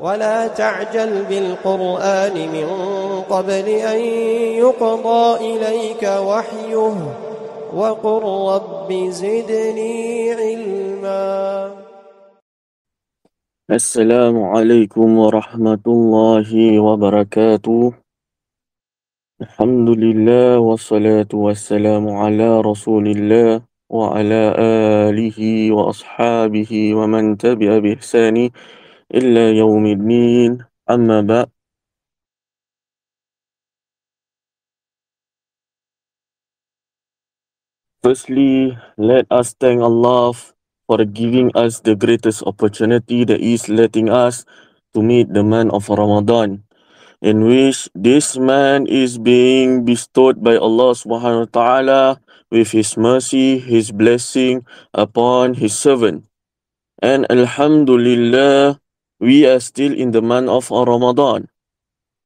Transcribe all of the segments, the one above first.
ولا تعجل بالقرآن من قبل أن يقضى إليك وحيه وقل رب زدني علما. السلام عليكم ورحمة الله وبركاته. الحمد لله والصلاة والسلام على رسول الله وعلى آله وأصحابه ومن تبع بإحسان إلا يوم الدين. أما بعد. Firstly, let us thank Allah for giving us the greatest opportunity, that is letting us to meet the month of Ramadan, in which this man is being bestowed by Allah subhanahu wa ta'ala with his mercy, his blessing upon his servant. And Alhamdulillah, we are still in the month of Ramadan.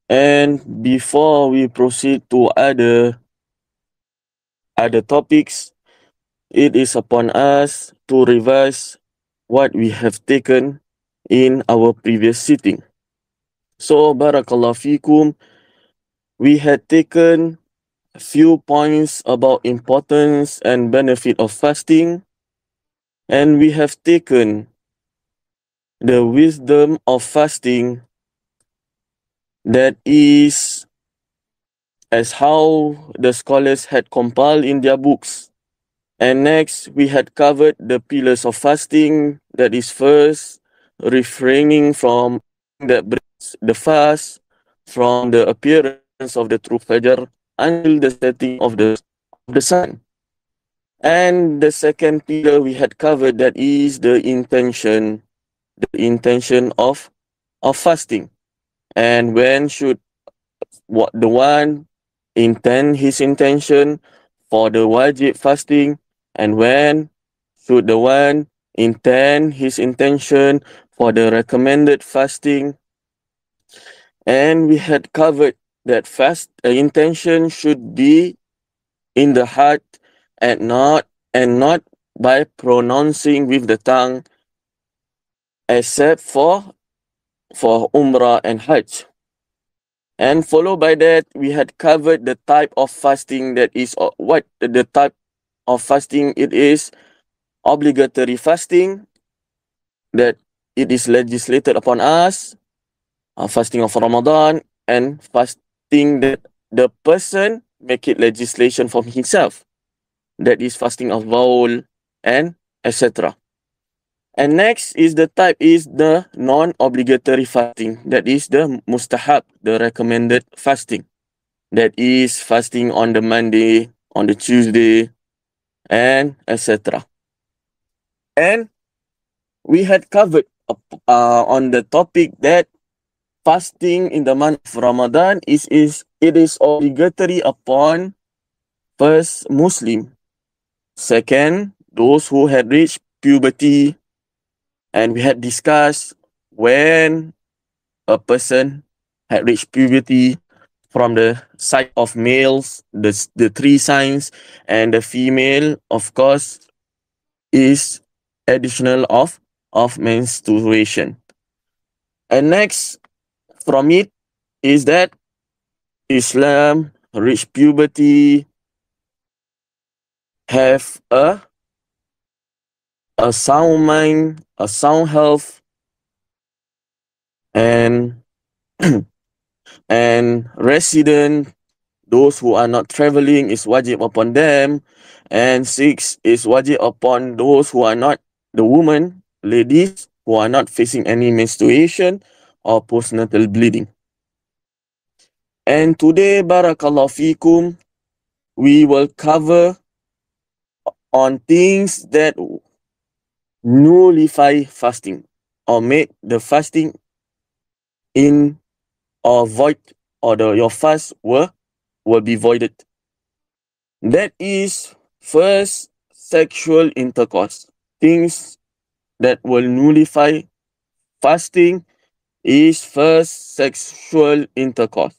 And before we proceed to other topics, it is upon us to revise what we have taken in our previous sitting. So, Barakallah fikum, we had taken a few points about importance and benefit of fasting, and we have taken the wisdom of fasting, that is as how the scholars had compiled in their books. And next, we had covered the pillars of fasting, that is first, refraining from that breaks the fast from the appearance of the true Fajr until the setting of the sun. And the second pillar we had covered, that is the intention of fasting. And when should the one intend his intention for the wajib fasting, and when should the one intend his intention for the recommended fasting. And we had covered that intention should be in the heart and not by pronouncing with the tongue, except for Umrah and Hajj. And followed by that, we had covered the type of fasting, that is what the type of fasting it is: obligatory fasting, that it is legislated upon us, fasting of Ramadan, and fasting that the person make it legislation for himself, that is fasting of bawl and etc. And next is the type is the non-obligatory fasting, that is the mustahab, the recommended fasting, that is fasting on the Monday, on the Tuesday, and etc. And we had covered on the topic that fasting in the month of Ramadan it is obligatory upon first Muslim, second those who had reached puberty, and we had discussed when a person had reached puberty from the side of males, the three signs, and the female, of course, is additional of menstruation. And next from it is that Islam reached puberty, have a sound mind, a sound health, and and resident, those who are not traveling, is wajib upon them. And 6 is wajib upon those who are not the women, ladies, who are not facing any menstruation or postnatal bleeding. And today, Barakallahu Fikum, we will cover on things that nullify fasting or make the fasting in or void, or your fast will be voided. That is first, sexual intercourse. Things that will nullify fasting is first, sexual intercourse.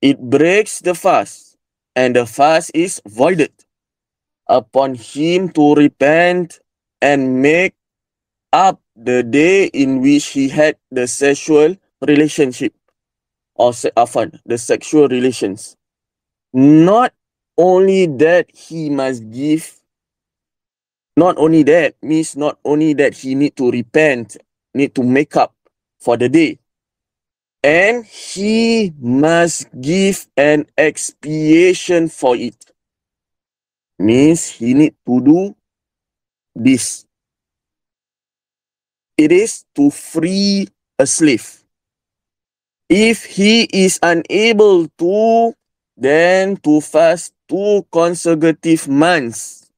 It breaks the fast, and the fast is voided upon him to repent and make up the day in which he had the sexual relationship or the sexual relations. Not only that, he must give. Not only that means not only that he need to repent, need to make up for the day, and he must give an expiation for it. Means he need to do this. It is to free a slave. If he is unable to, then to fast 2 consecutive months.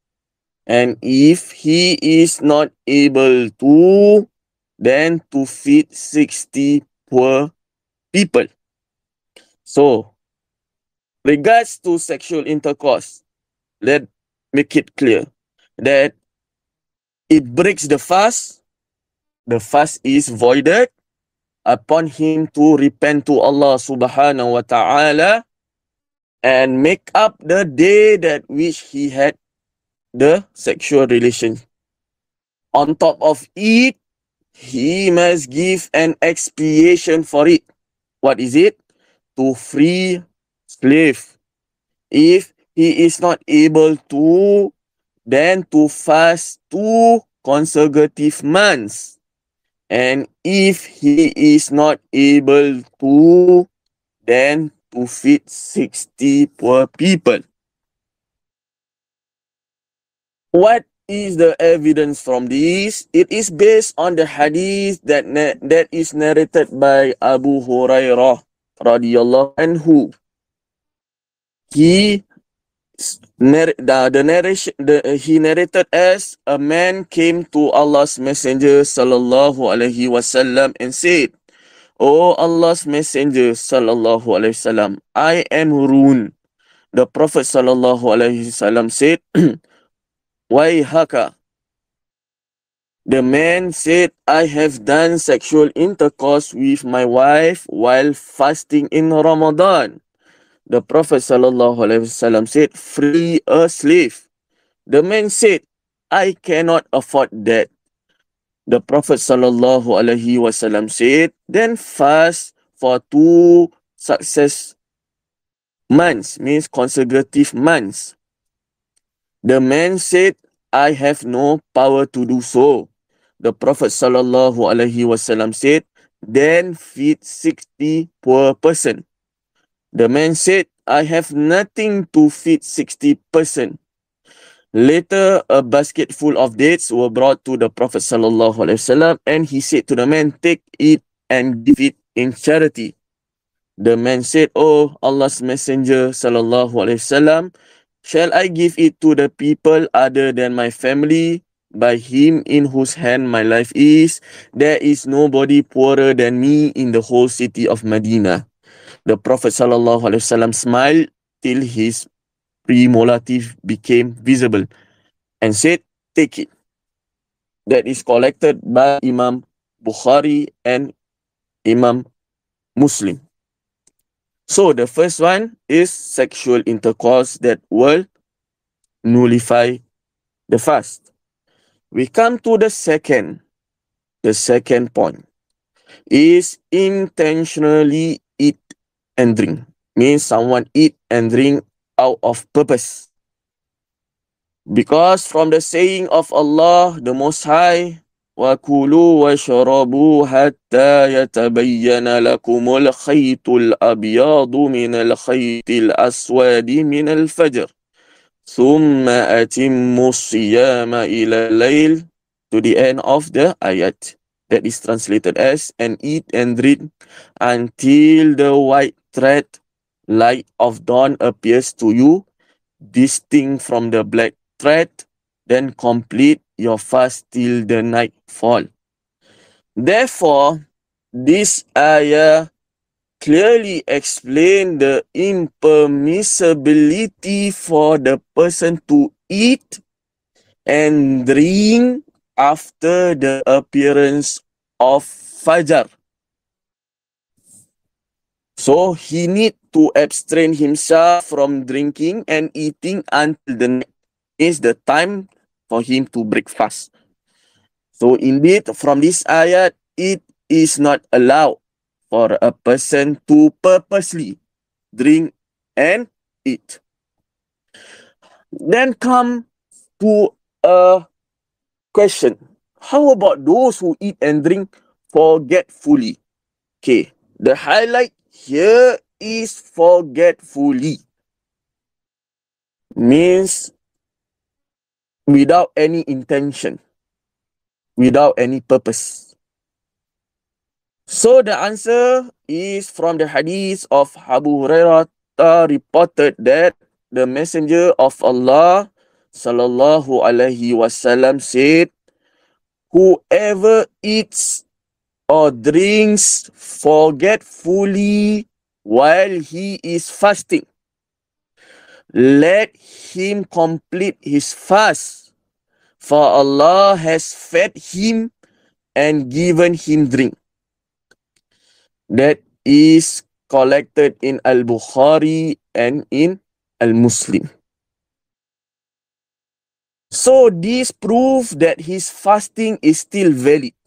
And if he is not able to, then to feed 60 poor people. So, regards to sexual intercourse, let's make it clear that it breaks the fast is voided upon him to repent to Allah subhanahu wa ta'ala and make up the day that which he had the sexual relation. On top of it, he must give an expiation for it. What is it? To free slave. If he is not able to, then to fast 2 consecutive months. And if he is not able to, then to feed 60 poor people. What is the evidence from this? It is based on the hadith that is narrated by Abu Hurairah radhiyallahu anhu. He narrated as a man came to Allah's Messenger sallallahu alaihi wasallam and said, "O Allah's Messenger sallallahu alaihi wasallam, I am ruined." The Prophet sallallahu alaihi wasallam said, "Wayhaka." The man said, "I have done sexual intercourse with my wife while fasting in Ramadan." The Prophet sallallahu alaihi wasallam said, "Free a slave." The man said, "I cannot afford that." The Prophet sallallahu alaihi wasallam said, "Then fast for 2 success months," means consecutive months. The man said, "I have no power to do so." The Prophet sallallahu alaihi wasallam said, "Then feed 60 poor person." The man said, "I have nothing to feed 60 person." Later, a basket full of dates were brought to the Prophet sallallahu alaihi wasallam, and he said to the man, "Take it and give it in charity." The man said, "Oh Allah's Messenger sallallahu alaihi wasallam, shall I give it to the people other than my family? By him in whose hand my life is, there is nobody poorer than me in the whole city of Medina." The Prophet sallallahu alaihi wasallam smiled till his premolar teeth became visible and said, "Take it." That is collected by Imam Bukhari and Imam Muslim. So the first one is sexual intercourse that will nullify the fast. We come to the second. The second point is intentionally eat and drink. Means someone eat and drink out of purpose. Because from the saying of Allah the Most High, وَكُلُوا وَاشْرَبُوا حَتَّى يَتَبَيَّنَ لَكُمُ الْخَيْطُ الْأَبْيَضُ مِنَ الْخَيْطِ الْأَسْوَدِ مِنَ الْفَجْرِ ثُمَّ أَتِمُّوا الصِّيَامَ إِلَى اللَّيْلِ, to the end of the ayat. That is translated as, "And eat and drink until the white thread light of dawn appears to you, distinct from the black thread, then complete your fast till the night fall." Therefore, this ayah clearly explain the impermissibility for the person to eat and drink after the appearance of Fajr. So he need to abstain himself from drinking and eating until the night is the time for him to break fast. So indeed, from this ayat, it is not allowed for a person to purposely drink and eat. Then come to a question. How about those who eat and drink forgetfully? Okay, the highlight here is forgetfully. Means without any intention, without any purpose. So the answer is from the hadith of Abu Hurairah reported that the Messenger of Allah sallallahu alaihi wasallam said, "Whoever eats or drinks forgetfully while he is fasting, let him complete his fast, for Allah has fed him and given him drink." That is collected in Al-Bukhari and in Al-Muslim. So this proves that his fasting is still valid.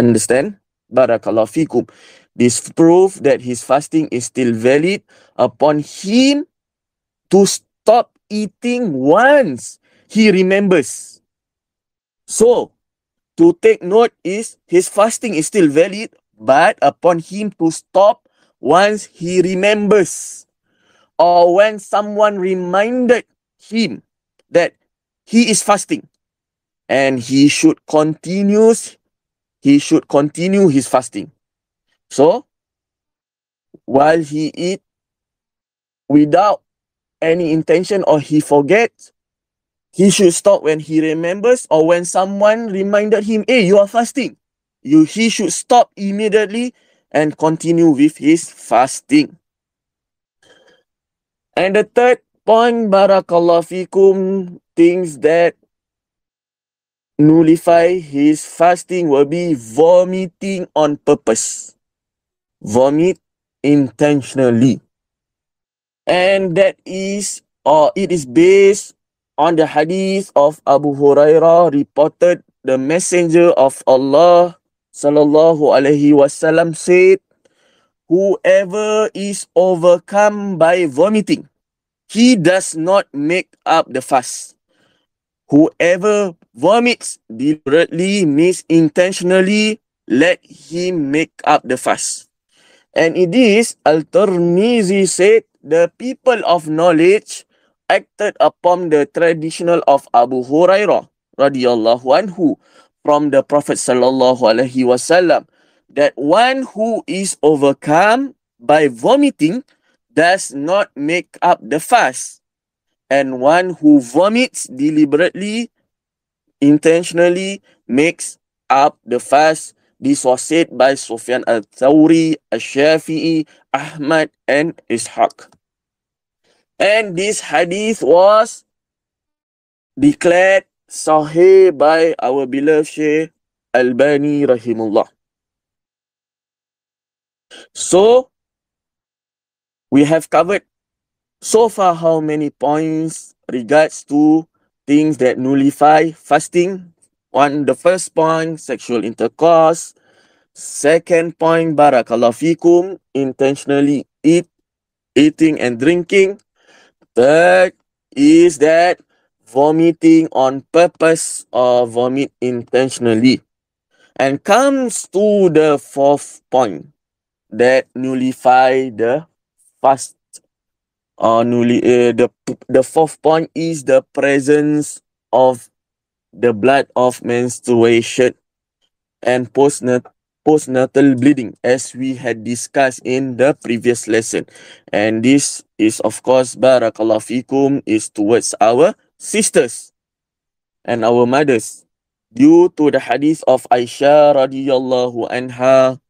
Understand? Barakallahu fikum. This proof that his fasting is still valid upon him to stop eating once he remembers. So, to take note is his fasting is still valid, but upon him to stop once he remembers, or when someone reminded him that he is fasting and he should continue his fasting. So, while he eat without any intention or he forgets, he should stop when he remembers, or when someone reminded him, hey, you are fasting. He should stop immediately and continue with his fasting. And the third point, barakallahu fikum, things that nullify his fasting will be vomiting on purpose. Vomit intentionally. And that is, or it is based on the hadith of Abu Hurairah reported the Messenger of Allah sallallahu alaihi wasallam said, whoever is overcome by vomiting, he does not make up the fast. Whoever vomits deliberately, means intentionally, let him make up the fast. And it is, Al-Tirmizi said, the people of knowledge acted upon the traditional of Abu Hurairah radiyallahu anhu from the Prophet sallallahu alaihi wasallam, that one who is overcome by vomiting does not make up the fast, and one who vomits deliberately, intentionally, makes up the fast. This was said by Sufyan al-Thawri, al-Shafi'i, Ahmad, and Ishaq. And this hadith was declared sahih by our beloved Shaykh Albani rahimullah. So, we have covered so far how many points regards to things that nullify fasting. The first point, sexual intercourse. Second point, barakallahu fikum, intentionally eating and drinking. Third is that vomiting on purpose or vomit intentionally. And comes to the fourth point, that nullify the fast. The fourth point is the presence of the blood of menstruation and postnatal bleeding, as we had discussed in the previous lesson. And this is, of course, barakallahu fikum, is towards our sisters and our mothers, due to the hadith of Aisha radiyallahu anha.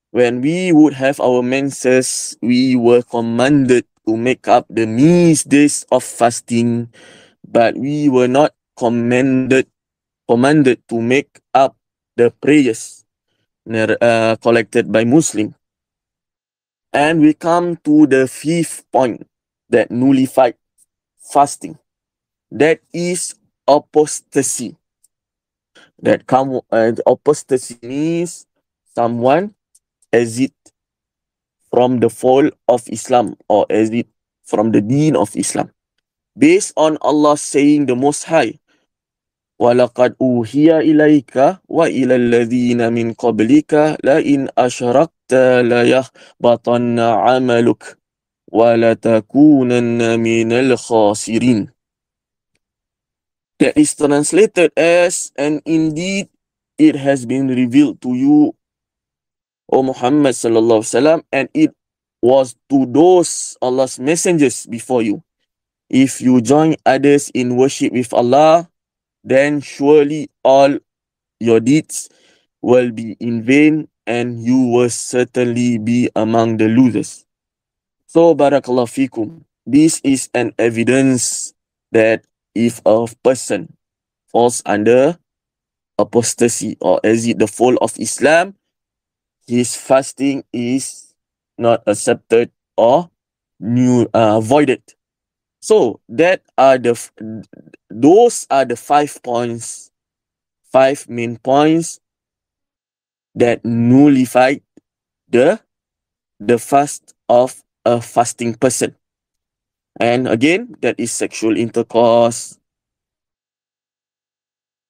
When we would have our menses, we were commanded to make up the missed days of fasting, but we were not commanded to make up the prayers collected by Muslim. And we come to the fifth point that nullified fasting. That is apostasy. That apostasy means someone exit from the fold of Islam or exit from the deen of Islam. Based on Allah saying the Most High, وَلَقَدْ أُوحِيَ إِلَيْكَ وَإِلَى الَّذِينَ مِنْ قَبْلِكَ لَئِنْ أَشْرَكْتَ لَيَحْبَطَنَّ عَمَلُكَ وَلَتَكُونَنَّ مِنَ الْخَاسِرِينَ. That is translated as, and indeed it has been revealed to you, O Muhammad sallallahu alaihi wasallam, and it was to those Allah's messengers before you. If you join others in worship with Allah, then surely all your deeds will be in vain and you will certainly be among the losers. So, barakallahu fikum, this is an evidence that if a person falls under apostasy or exit the fold of Islam, his fasting is not accepted or voided. So those are the 5 points, 5 main points that nullify the fast of a fasting person. And again, that is sexual intercourse.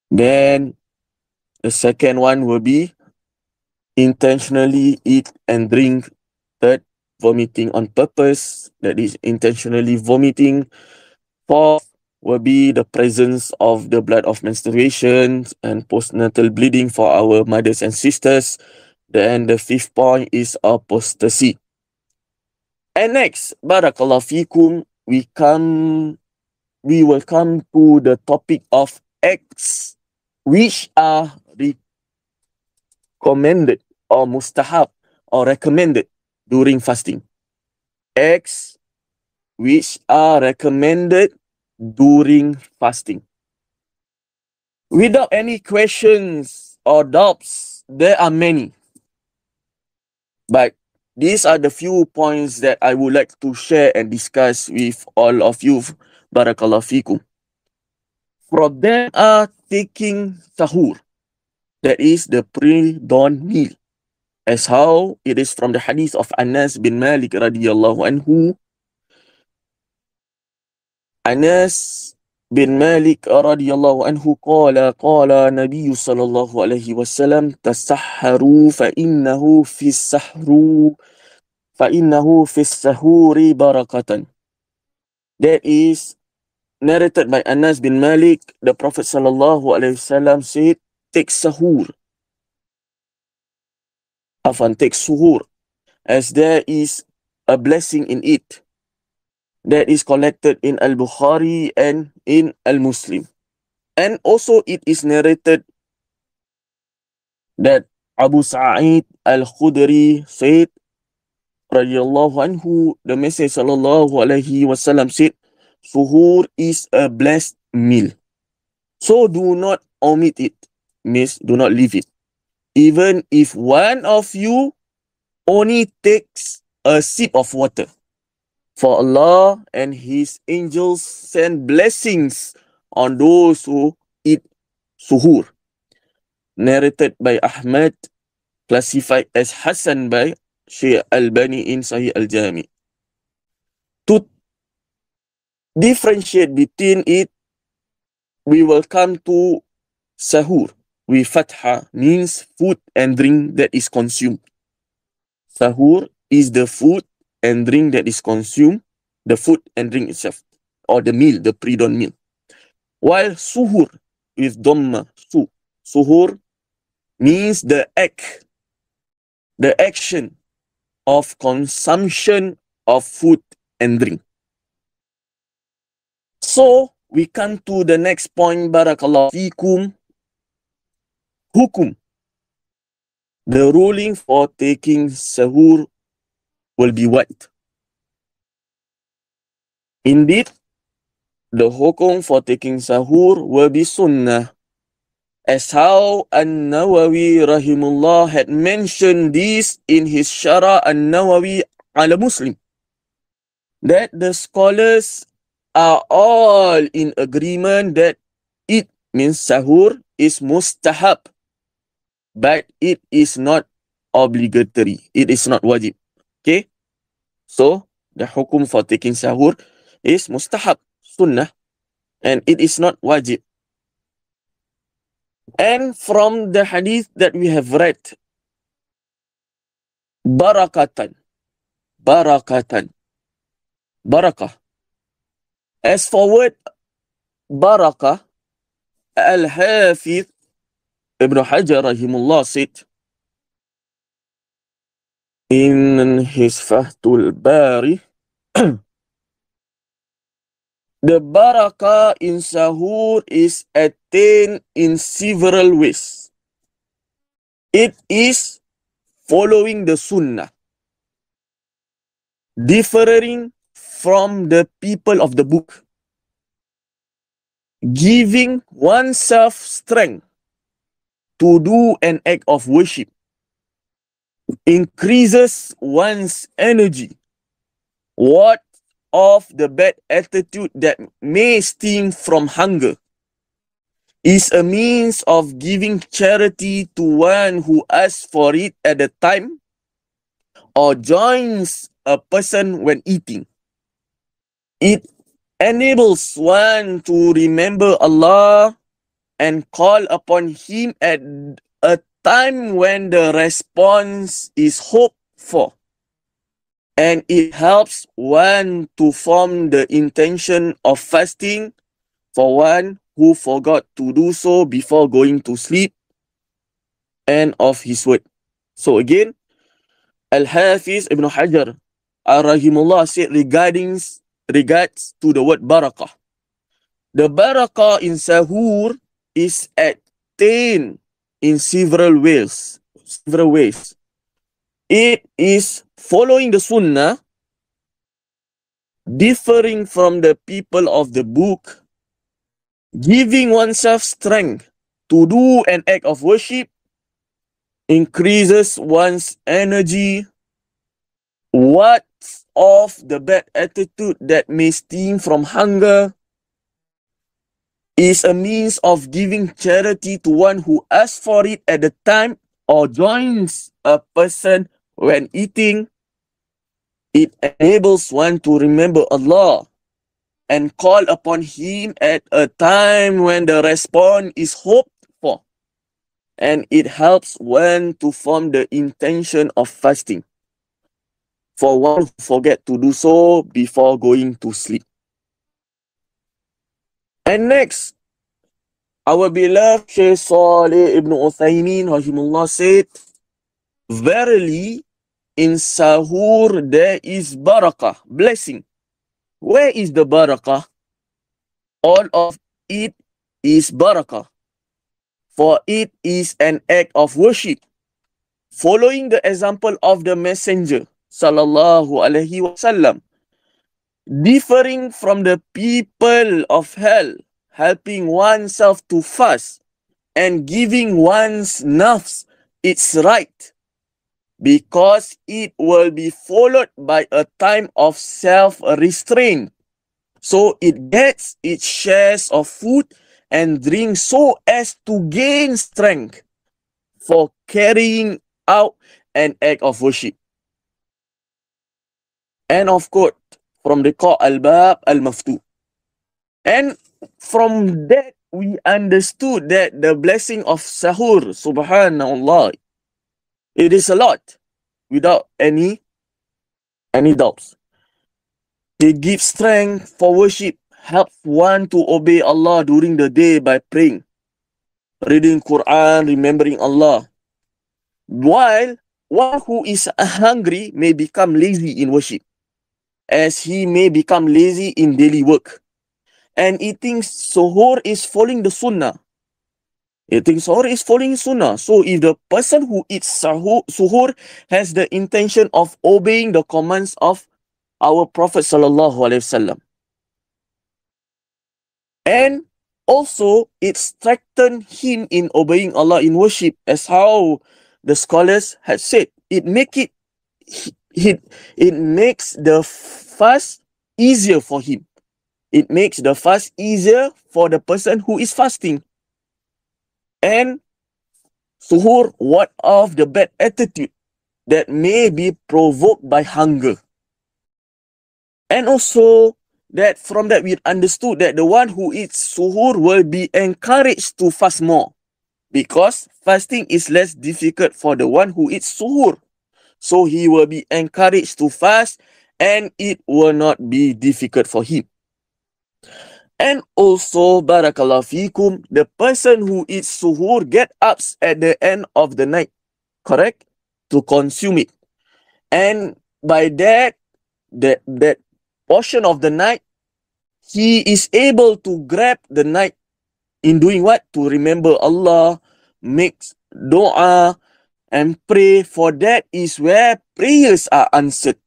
Then the second one will be intentionally eat and drink. Third, vomiting on purpose, that is intentionally vomiting. Fourth will be the presence of the blood of menstruation and postnatal bleeding for our mothers and sisters. Then the fifth point is apostasy. And next, barakallahu fikum, we will come to the topic of acts which are recommended or mustahab or recommended during fasting. Acts which are recommended during fasting. Without any questions or doubts, there are many. But these are the few points that I would like to share and discuss with all of you. Barakallahu fikum. From them are taking sahur, that is the pre-dawn meal, as how it is from the hadith of Anas bin Malik radiyallahu anhu. Anas bin Malik radiyallahu anhu qala Nabi sallallahu alaihi wasallam tasahharu fa innahu fi sahuri barakatan. That is narrated by Anas bin Malik. The Prophet sallallahu alaihi wasallam said, take suhoor, as there is a blessing in it. That is collected in Al-Bukhari and in Al-Muslim. And also it is narrated that Abu Sa'id Al-Khudri said, radiyallahu anhu, the Messenger sallallahu alaihi wasallam said, suhoor is a blessed meal. So do not omit it, means do not leave it. Even if one of you only takes a sip of water. For Allah and His angels send blessings on those who eat suhoor. Narrated by Ahmad, classified as Hasan by Shaykh Albani in Sahih Al-Jami. To differentiate between it, we will come to sahur. With fatha means food and drink that is consumed. Sahur is the food and drink that is consumed, the food and drink itself, or the meal, the pre-dawn meal. While suhoor with dhamma, suhoor means the action of consumption of food and drink. So we come to the next point, barakallahu fikum, hukum. The ruling for taking sahur will be what? Indeed, the hukum for taking sahur will be sunnah, as how An-Nawawi rahimullah had mentioned this in his Shara An-Nawawi ala Muslim, that the scholars are all in agreement that it means sahur is mustahab, but it is not obligatory. It is not wajib. Okay? So, the hukum for taking sahur is mustahab, sunnah, and it is not wajib. And from the hadith that we have read, barakatan, barakatan, barakah. As for word barakah, Al-Hafidh Ibn Hajar rahimullah said in his Fathul Bari, the barakah in sahur is attained in several ways. It is following the sunnah, differing from the people of the book, giving oneself strength to do an act of worship, increases one's energy, what of the bad attitude that may stem from hunger, is a means of giving charity to one who asks for it at the time or joins a person when eating. It enables one to remember Allah and call upon Him at a time when the response is hoped for. And it helps one to form the intention of fasting for one who forgot to do so before going to sleep, and of his word. So again, Al-Hafiz Ibn Hajar rahimullah said regards to the word barakah. The barakah in sahur is attained in several ways. It is following the sunnah, differing from the people of the book, giving oneself strength to do an act of worship, increases one's energy, what of the bad attitude that may stem from hunger, is a means of giving charity to one who asks for it at the time or joins a person when eating. It enables one to remember Allah and call upon Him at a time when the response is hoped for. And it helps one to form the intention of fasting for one who forget to do so before going to sleep. And next, our beloved Shaykh Saleh Ibn Uthaymin rahimullah said, verily, in sahur there is barakah, blessing. Where is the barakah? All of it is barakah, for it is an act of worship, following the example of the Messenger sallallahu alaihi wasallam, differing from the people of hell, helping oneself to fast and giving one's nafs its right, because it will be followed by a time of self-restraint. So it gets its shares of food and drink so as to gain strength for carrying out an act of worship. And of course, from the Qa al-Bab al-Maftu. And from that, we understood that the blessing of sahur, subhanallah, it is a lot, without any doubts. It gives strength for worship, helps one to obey Allah during the day by praying, reading Quran, remembering Allah. While one who is hungry may become lazy in worship, as he may become lazy in daily work. And eating suhoor is following the sunnah. Eating suhoor is following sunnah. So if the person who eats suhoor has the intention of obeying the commands of our Prophet sallallahu alaihi wasallam, and also it strengthens him in obeying Allah in worship, as how the scholars had said, it makes the fast easier for him. It makes the fast easier for the person who is fasting. And suhur, what of the bad attitude that may be provoked by hunger? And also that from that we understood that the one who eats suhur will be encouraged to fast more, because fasting is less difficult for the one who eats suhur. So he will be encouraged to fast and it will not be difficult for him. And also, barakallahu fikum, the person who eats suhur get up at the end of the night, correct? To consume it. And by that portion of the night, he is able to grab the night in doing what? To remember Allah, make dua, and pray. For that is where prayers are answered.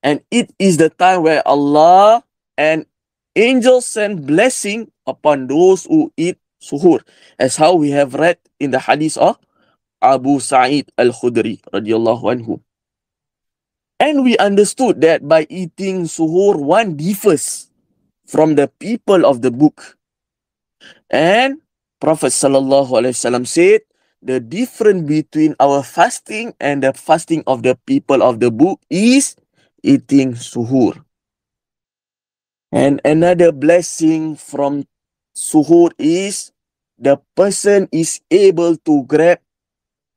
And it is the time where Allah and angels send blessing upon those who eat suhur, as how we have read in the hadith of Abu Sa'id al-Khudri radiyallahu anhu. And we understood that by eating suhur, one differs from the people of the book. And Prophet sallallahu alaihi wasallam said, the difference between our fasting and the fasting of the people of the book is eating suhur. And another blessing from suhur is the person is able to grab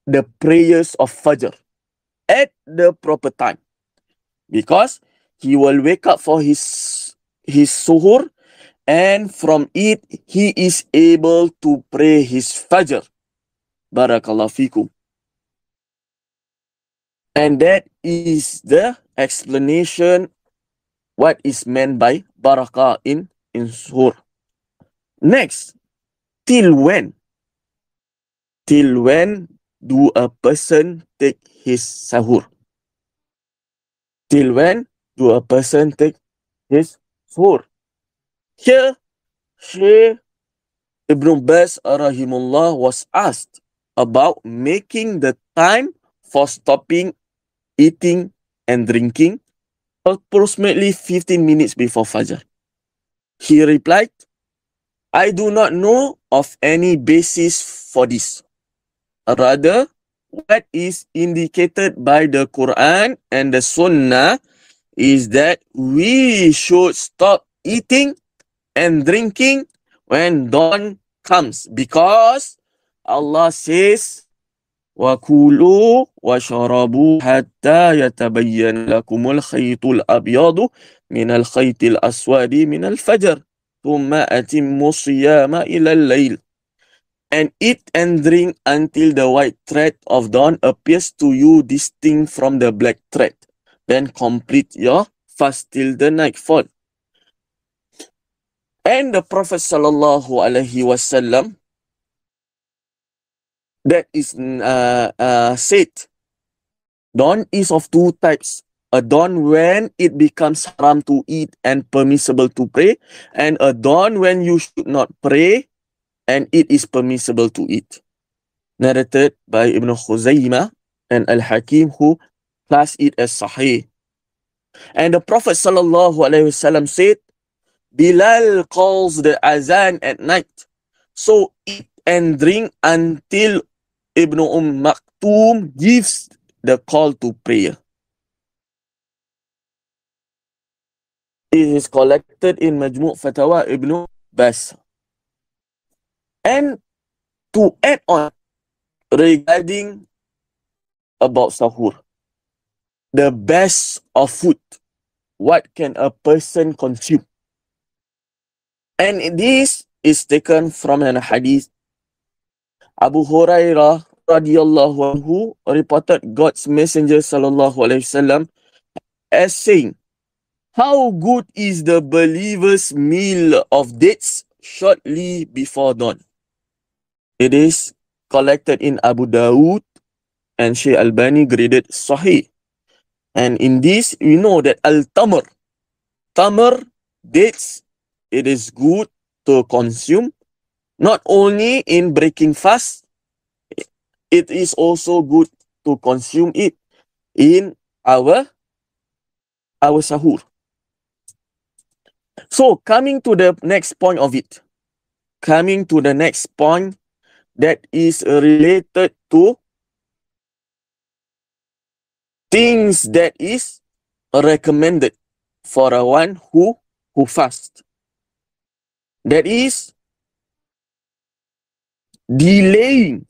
the prayers of Fajr at the proper time, because he will wake up for his suhur, and from it he is able to pray his Fajr. Barakallahu fikum. And that is the explanation what is meant by barakah in suhur. Next, till when? Till when do a person take his sahur? Till when do a person take his suhur? Here, Shaykh Ibn Baz rahimullah was asked about making the time for stopping eating and drinking approximately 15 minutes before Fajr. He replied, I do not know of any basis for this. Rather, what is indicated by the Quran and the Sunnah is that we should stop eating and drinking when dawn comes, because Allah says, وَكُلُوا وَشَرَبُوا حَتَّى يَتَبَيَّنَ لَكُمُ الْخَيْطُ الْأَبْيَضُ مِنَ الْخَيْطِ الْأَسْوَدِ مِنَ الْفَجْرِ ثُمَّ أَتِمُّوا الصِّيَامَ إِلَى اللَّيْلِ. And eat and drink until the white thread of dawn appears to you distinct from the black thread. Then complete your fast till the nightfall. And the Prophet sallallahu alaihi wasallam that is said, dawn is of two types. A dawn when it becomes haram to eat and permissible to pray, and a dawn when you should not pray and it is permissible to eat. Narrated by Ibn Khuzaymah and Al-Hakim, who class it as Sahih. And the Prophet sallallahu alaihi wasallam said, Bilal calls the azan at night, so eat and drink until Ibn Maktoum gives the call to prayer. It is collected in Majmu' Fatawa Ibn Baz. And to add on regarding about sahur, the best of food, what can a person consume? And this is taken from an hadith. Abu Hurairah radiyallahu anhu reported God's Messenger sallallahu alaihi wasallam as saying, how good is the believer's meal of dates shortly before dawn. It is collected in Abu Dawud and Shaykh Albani graded Sahih. And in this, we know that al-tamr, dates, it is good to consume, not only in breaking fast, it is also good to consume it in our sahur. So, coming to the next point of it. Coming to the next point, that is related to things that is recommended for a one who fasts. That is delaying.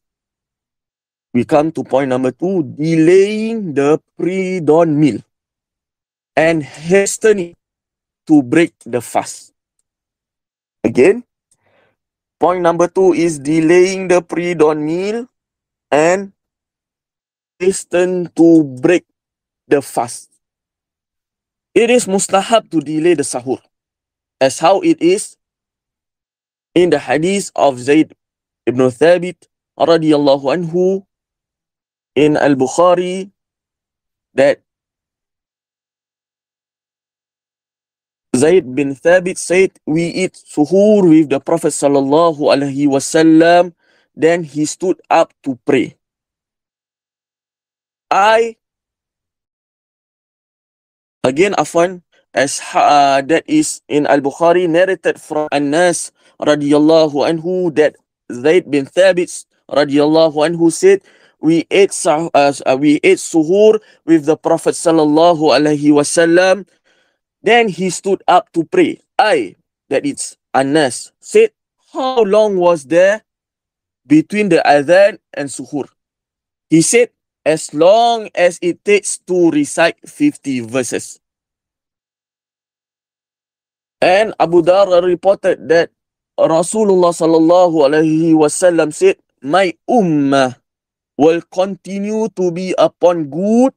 We come to point number 2, delaying the pre-dawn meal and hastening to break the fast. Again, point number 2 is delaying the pre-dawn meal and hasten to break the fast. It is mustahab to delay the sahur, as how it is in the hadith of Zayd ibn Thabit radiyallahu anhu in Al-Bukhari, that Zayd bin Thabit said, we eat suhoor with the Prophet sallallahu alaihi wasallam. Then he stood up to pray. Again, afwan, as that is in Al-Bukhari, narrated from Anas radiyallahu anhu, that Zayd bin Thabit radiyallahu anhu said, we ate suhoor with the Prophet sallallahu alaihi wasallam. Then he stood up to pray. That is Anas, said, how long was there between the adhan and suhoor? He said, as long as it takes to recite 50 verses. And Abu Dharr reported that Rasulullah sallallahu alaihi wasallam said, my ummah will continue to be upon good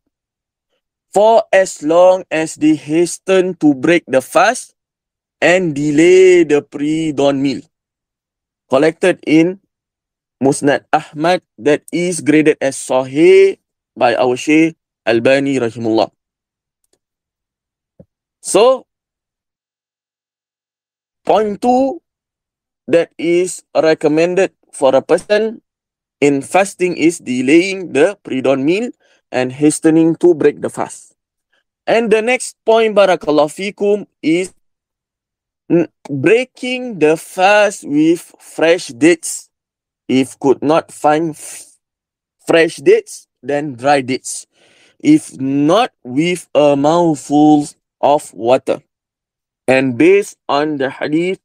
for as long as they hasten to break the fast and delay the pre-dawn meal. Collected in Musnad Ahmad, that is graded as Sahih by our Shaykh Albani rahimullah. So, point 2 that is recommended for a person in fasting is delaying the pre-dawn meal and hastening to break the fast. And the next point, barakallahu fikum, is breaking the fast with fresh dates. If could not find fresh dates, then dry dates. If not, with a mouthful of water. And based on the hadith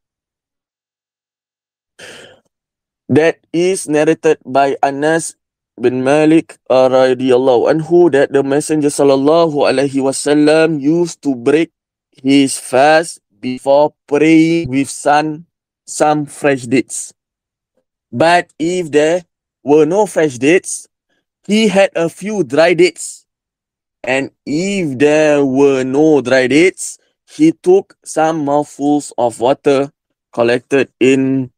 that is narrated by Anas bin Malik radiyallahu anhu, that the Messenger sallallahu alaihi wasallam used to break his fast before praying with some fresh dates. But if there were no fresh dates, he had a few dry dates. And if there were no dry dates, he took some mouthfuls of water, collected in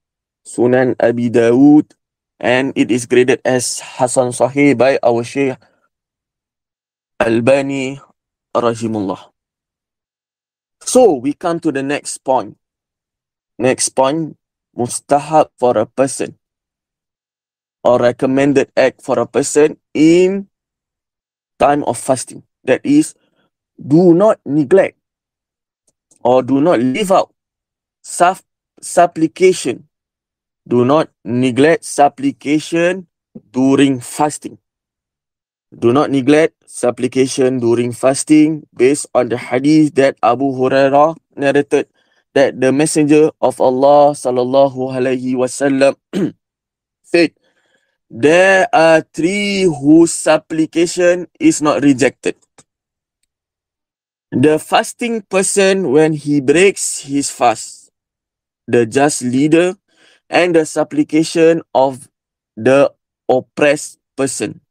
Sunan Abi Dawud, and it is graded as Hasan Sahih by our Shaykh Albani rahimullah. So we come to the next point. Next point, mustahab for a person, or recommended act for a person in time of fasting. That is, do not neglect or do not leave out supplication. Do not neglect supplication during fasting. Do not neglect supplication during fasting, based on the hadith that Abu Hurairah narrated, that the Messenger of Allah sallallahu alaihi wasallam said, there are 3 whose supplication is not rejected. The fasting person when he breaks his fast, the just leader, and the supplication of the oppressed person.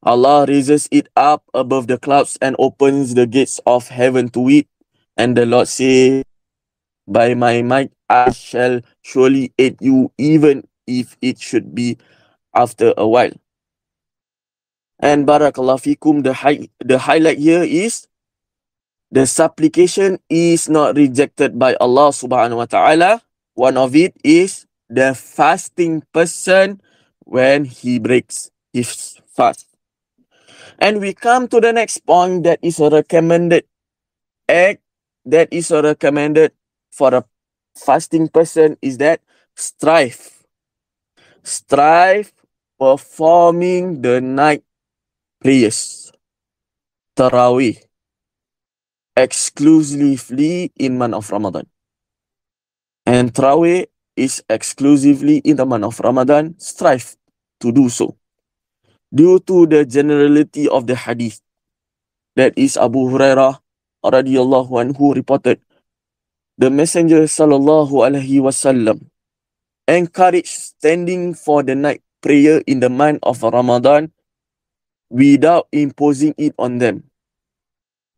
Allah raises it up above the clouds and opens the gates of heaven to it. And the Lord says, by my might, I shall surely aid you, even if it should be after a while. And barakallahu fikum, the highlight here is the supplication is not rejected by Allah subhanahu wa ta'ala. One of it is the fasting person when he breaks his fast. And we come to the next point, that is a recommended act, that is a recommended for a fasting person, is that strive strive performing the night prayers, Tarawih, exclusively in month of Ramadan. And Tarawih is exclusively in the month of Ramadan, strive to do so. Due to the generality of the hadith, that is Abu Hurairah radhiyallahu anhu reported, the Messenger sallallahu alaihi wasallam encouraged standing for the night prayer in the month of Ramadan without imposing it on them.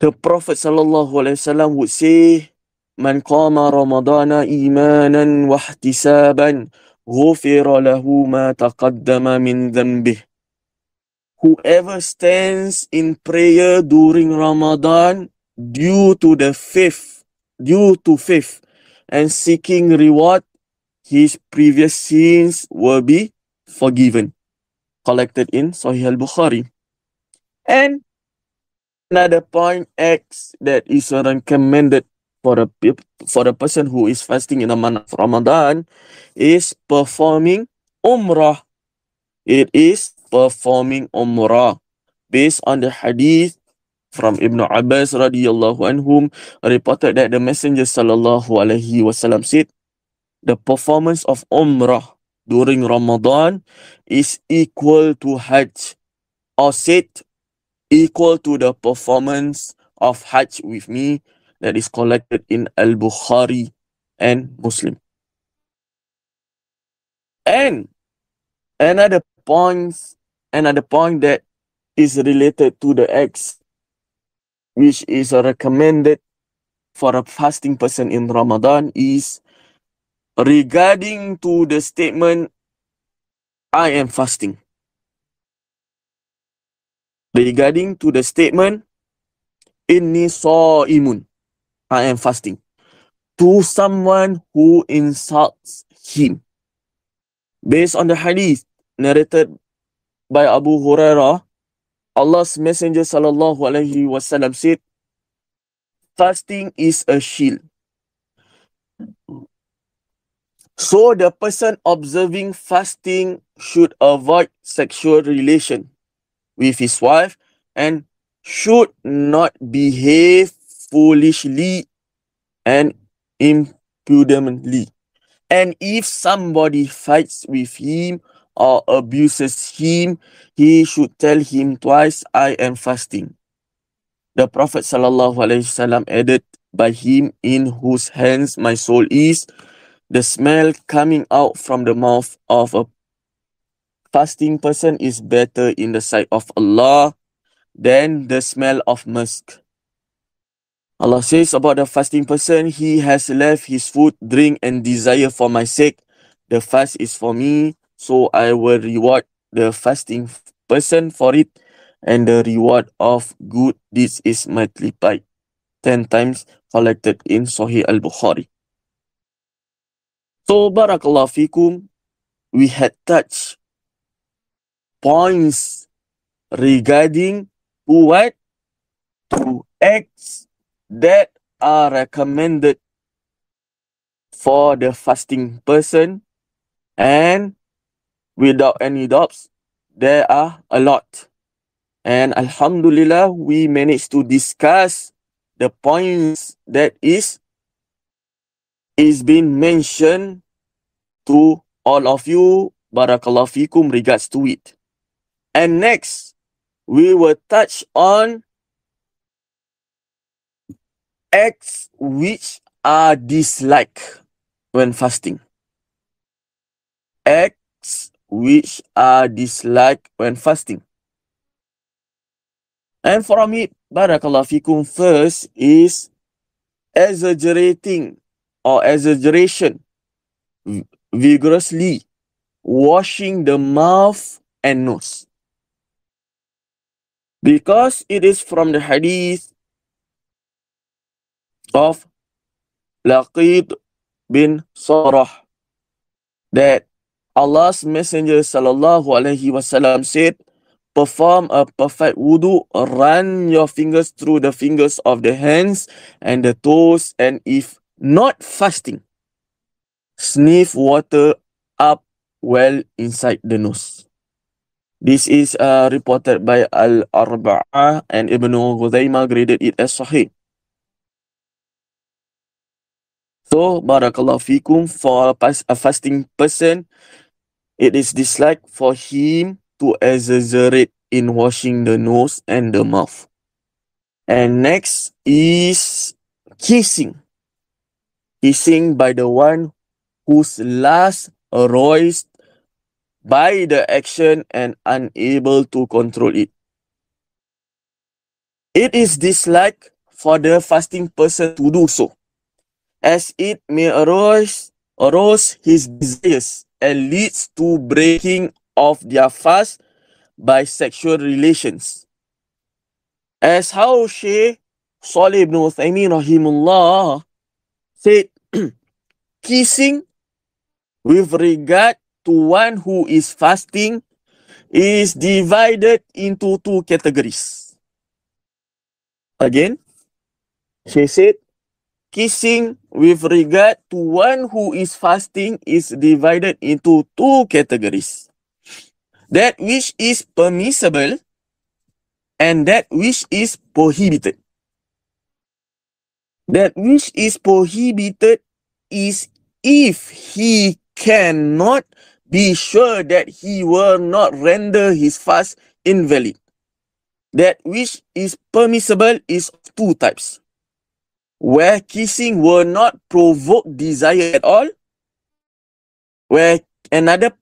The Prophet sallallahu alaihi wasallam would say, "Man qama Ramadana imanan wa ihtisaban, ghufira lahu ma taqaddama min dhanbih." Whoever stands in prayer during Ramadan due to faith and seeking reward, his previous sins will be forgiven. Collected in Sahih al-Bukhari. And another point X that is recommended for a person who is fasting in the month of Ramadan is performing Umrah. It is performing Umrah based on the hadith from Ibn Abbas radhiyallahu anhum reported that the Messenger sallallahu alaihi wasallam said, the performance of Umrah during Ramadan is equal to Hajj, or said equal to the performance of Hajj with me, that is collected in Al-Bukhari and Muslim. And another point that is related to the X, which is recommended for a fasting person in Ramadan, is regarding to the statement, I am fasting. Regarding to the statement, inni sha'imun, I am fasting, to someone who insults him. Based on the hadith narrated by Abu Hurairah, Allah's Messenger sallallahu alaihi wasallam said, fasting is a shield. So the person observing fasting should avoid sexual relation with his wife and should not behave foolishly and impudently. And if somebody fights with him or abuses him, he should tell him twice, I am fasting. The Prophet sallallahu alaihi wasallam added, by him in whose hands my soul is, the smell coming out from the mouth of a fasting person is better in the sight of Allah than the smell of musk. Allah says about the fasting person, he has left his food, drink, and desire for my sake. The fast is for me, so I will reward the fasting person for it, and the reward of good deeds is multiplied 10 times, collected in Sahih al-Bukhari. So, Barakallahu Fikum, we had touched points regarding what? To acts that are recommended for the fasting person, and without any doubts, there are a lot. And Alhamdulillah, we managed to discuss the points that is being mentioned to all of you, Barakallahu Fikum, regards to it. And next, we will touch on acts which are disliked when fasting. Acts which are disliked when fasting. And from it, Barakallahu Fikum, first is exaggerating or exaggeration, vigorously washing the mouth and nose. Because it is from the hadith of Laqid bin Sarah that Allah's Messenger sallallahu alaihi wasallam said, perform a perfect wudu, run your fingers through the fingers of the hands and the toes, and if not fasting, sniff water up well inside the nose. This is reported by Al-Arba'ah, and Ibn Ghuzaymah graded it as Sahih. So, Barakallahu Fikum, for a fasting person, it is disliked for him to exaggerate in washing the nose and the mouth. And next is kissing. Kissing by the one whose lust aroused by the action and unable to control it. It is disliked for the fasting person to do so, as it may arouse his desires and leads to breaking of their fast by sexual relations. As how Shaykh Salih ibn Uthaymin rahimullah said, kissing with regard to one who is fasting is divided into two categories. Again, she said, kissing with regard to one who is fasting is divided into two categories. That which is permissible and that which is prohibited. That which is prohibited is if he cannot be sure that he will not render his fast invalid. That which is permissible is of two types. Where kissing will not provoke desire at all. Where another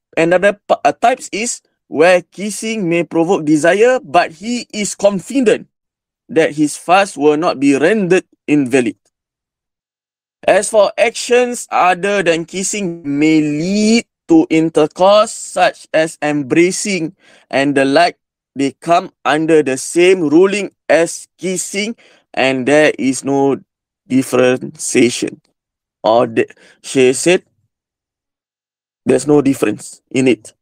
types is where kissing may provoke desire, but he is confident that his fast will not be rendered invalid. As for actions other than kissing may lead to intercourse, such as embracing and the like, they come under the same ruling as kissing, and there is no differentiation. Or she said there's no difference in it.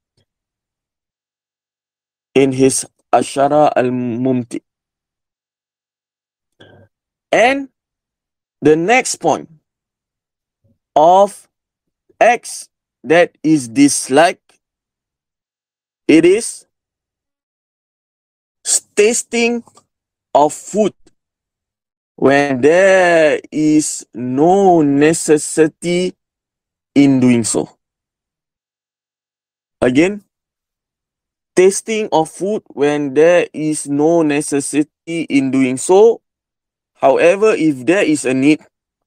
In his Ashara al-Mumti. And the next point of acts that is disliked, it is tasting of food when there is no necessity in doing so. Again, tasting of food when there is no necessity in doing so. However, if there is a need,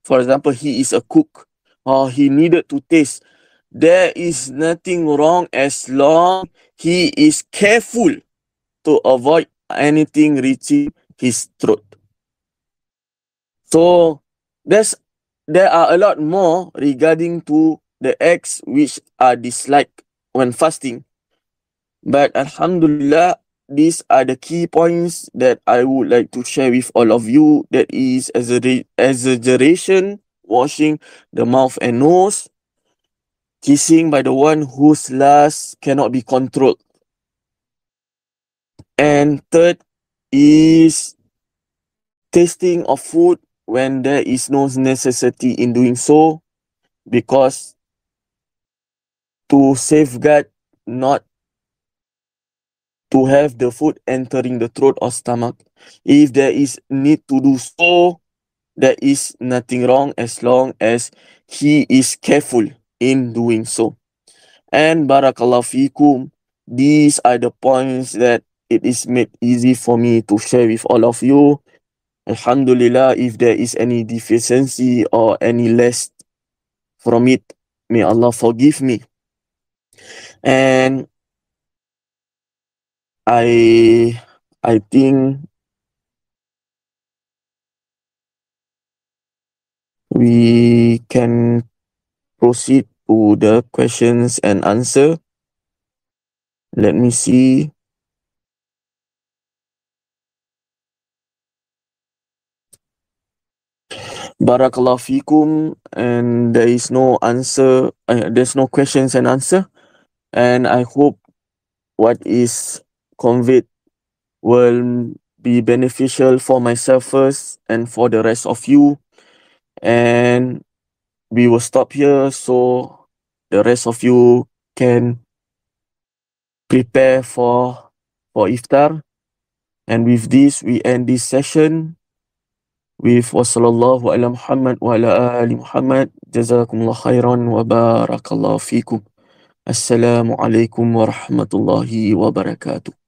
for example, he is a cook or he needed to taste, there is nothing wrong as long he is careful to avoid anything reaching his throat. So there are a lot more regarding to the acts which are disliked when fasting. But Alhamdulillah, these are the key points that I would like to share with all of you. That is exaggeration, washing the mouth and nose, kissing by the one whose lust cannot be controlled. And third is tasting of food when there is no necessity in doing so, because to safeguard not to have the food entering the throat or stomach. If there is need to do so, there is nothing wrong as long as he is careful in doing so. And Barakallahu Fikum, these are the points that it is made easy for me to share with all of you. Alhamdulillah, if there is any deficiency or any less from it, may Allah forgive me. And I think we can proceed to the questions and answer. Let me see. Barakallahu fikum, and there is no answer. There's no questions and answer, and I hope what is conveyed will be beneficial for myself first and for the rest of you. And we will stop here so the rest of you can prepare for iftar. And with this, we end this session with wasallallahu ala Muhammad wa ala ali Muhammad. Jazakumullah khairan wa barakallahu fikum. Assalamualaikum warahmatullahi wabarakatuh.